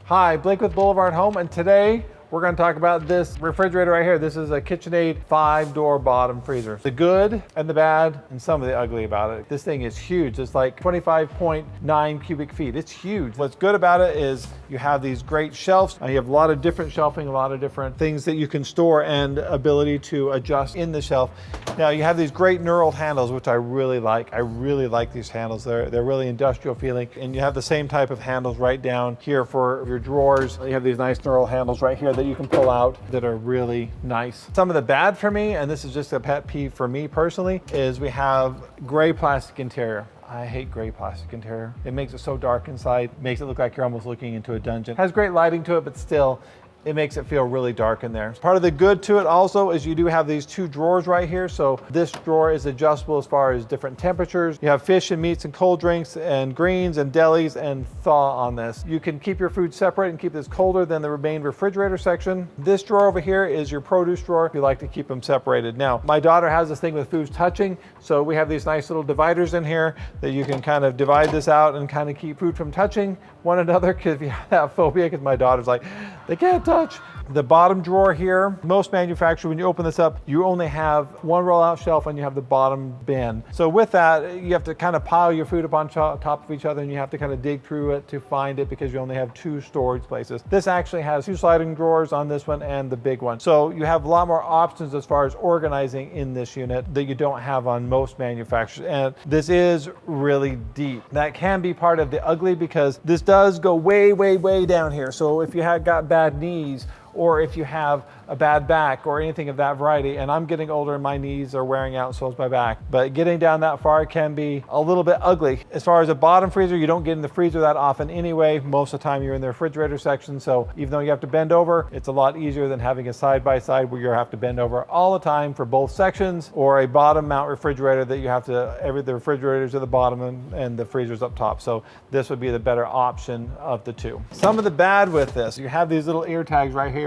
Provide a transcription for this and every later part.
Hi, Blake with BlvdHome, and today we're going to talk about this refrigerator right here. This is a KitchenAid 5-door bottom freezer. The good and the bad and some of the ugly about it. This thing is huge. It's like 25.9 cubic feet. It's huge. What's good about it is you have these great shelves. You have a lot of different shelving, a lot of different things that you can store and ability to adjust in the shelf. Now you have these great knurled handles, which I really like. I really like these handles. They're really industrial feeling. And you have the same type of handles right down here for your drawers. You have these nice knurled handles right here that you can pull out that are really nice. Some of the bad for me, and this is just a pet peeve for me personally, is we have gray plastic interior. I hate gray plastic interior. It makes it so dark inside, makes it look like you're almost looking into a dungeon. Has great lighting to it, but still, it makes it feel really dark in there. Part of the good to it also is you do have these two drawers right here. So this drawer is adjustable as far as different temperatures. You have fish and meats and cold drinks and greens and delis and thaw on this. You can keep your food separate and keep this colder than the main refrigerator section. This drawer over here is your produce drawer if you like to keep them separated. Now, my daughter has this thing with foods touching. So we have these nice little dividers in here that you can kind of divide this out and kind of keep food from touching one another, because if you have that phobia, because my daughter's like, they can't touch. The bottom drawer here, most manufacturers, when you open this up, you only have one roll-out shelf and you have the bottom bin. So with that, you have to kind of pile your food up on top of each other, and you have to kind of dig through it to find it because you only have two storage places. This actually has two sliding drawers on this one and the big one. So you have a lot more options as far as organizing in this unit that you don't have on most manufacturers. And this is really deep. That can be part of the ugly because this does go way, way, way down here. So if you have got bad knees, or if you have a bad back or anything of that variety, and I'm getting older and my knees are wearing out, so is my back. But getting down that far can be a little bit ugly. As far as a bottom freezer, you don't get in the freezer that often anyway. Most of the time you're in the refrigerator section, so even though you have to bend over, it's a lot easier than having a side-by-side where you have to bend over all the time for both sections, or a bottom mount refrigerator that you have to, the refrigerators at the bottom and the freezers up top. So this would be the better option of the two. Some of the bad with this, you have these little ear tags right here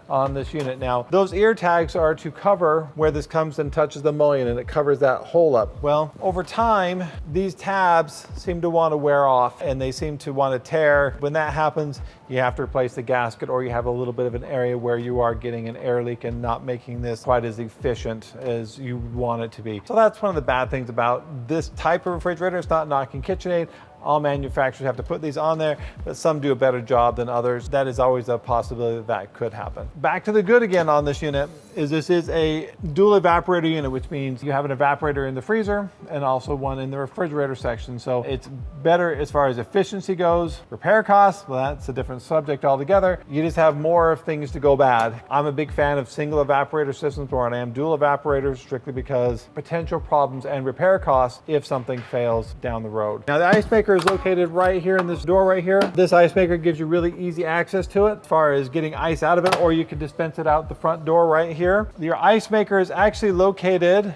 on this unit. Now, those ear tags are to cover where this comes and touches the mullion, and it covers that hole up. Well, over time, these tabs seem to want to wear off and they seem to want to tear. When that happens, you have to replace the gasket, or you have a little bit of an area where you are getting an air leak and not making this quite as efficient as you want it to be. So that's one of the bad things about this type of refrigerator. It's not knocking KitchenAid. All manufacturers have to put these on there, but some do a better job than others. That is always a possibility that could happen. Back to the good again on this unit is this is a dual evaporator unit, which means you have an evaporator in the freezer and also one in the refrigerator section. So it's better as far as efficiency goes. Repair costs, well, that's a different subject altogether. You just have more of things to go bad. I'm a big fan of single evaporator systems more than I am dual evaporators, strictly because potential problems and repair costs if something fails down the road. Now the ice maker is located right here in this door right here. This ice maker gives you really easy access to it as far as getting ice out of it, or you can dispense it out the front door right here. Your ice maker is actually located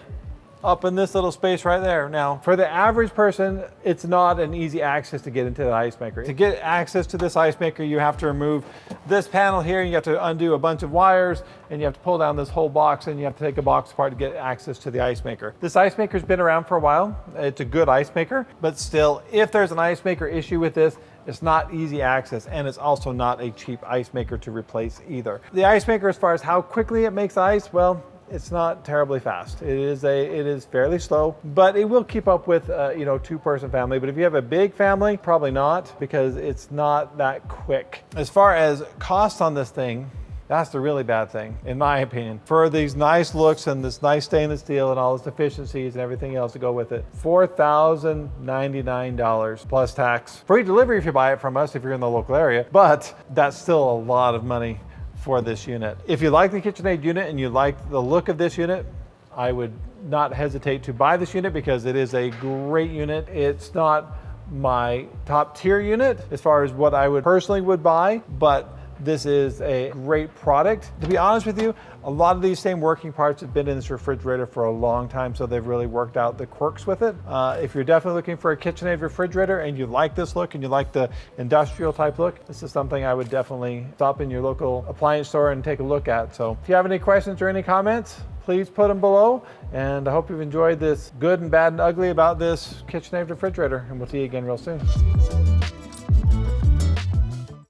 up in this little space right there. Now, for the average person, it's not an easy access to get into the ice maker. To get access to this ice maker, you have to remove this panel here, and you have to undo a bunch of wires, and you have to pull down this whole box, and you have to take a box apart to get access to the ice maker. This ice maker's been around for a while. It's a good ice maker, but still, if there's an ice maker issue with this, it's not easy access, and it's also not a cheap ice maker to replace either. The ice maker, as far as how quickly it makes ice, well, it's not terribly fast. It is fairly slow, but it will keep up with two-person family. But if you have a big family, probably not, because it's not that quick. As far as costs on this thing, that's the really bad thing, in my opinion. For these nice looks and this nice stainless steel and all its efficiencies and everything else to go with it, $4,099 plus tax. Free delivery if you buy it from us if you're in the local area, but that's still a lot of money for this unit. If you like the KitchenAid unit and you like the look of this unit, I would not hesitate to buy this unit because it is a great unit. It's not my top tier unit as far as what I would personally buy, but this is a great product. To be honest with you, a lot of these same working parts have been in this refrigerator for a long time, so they've really worked out the quirks with it. If you're definitely looking for a KitchenAid refrigerator and you like this look and you like the industrial type look, this is something I would definitely stop in your local appliance store and take a look at. So if you have any questions or any comments, please put them below. And I hope you've enjoyed this good and bad and ugly about this KitchenAid refrigerator, and we'll see you again real soon.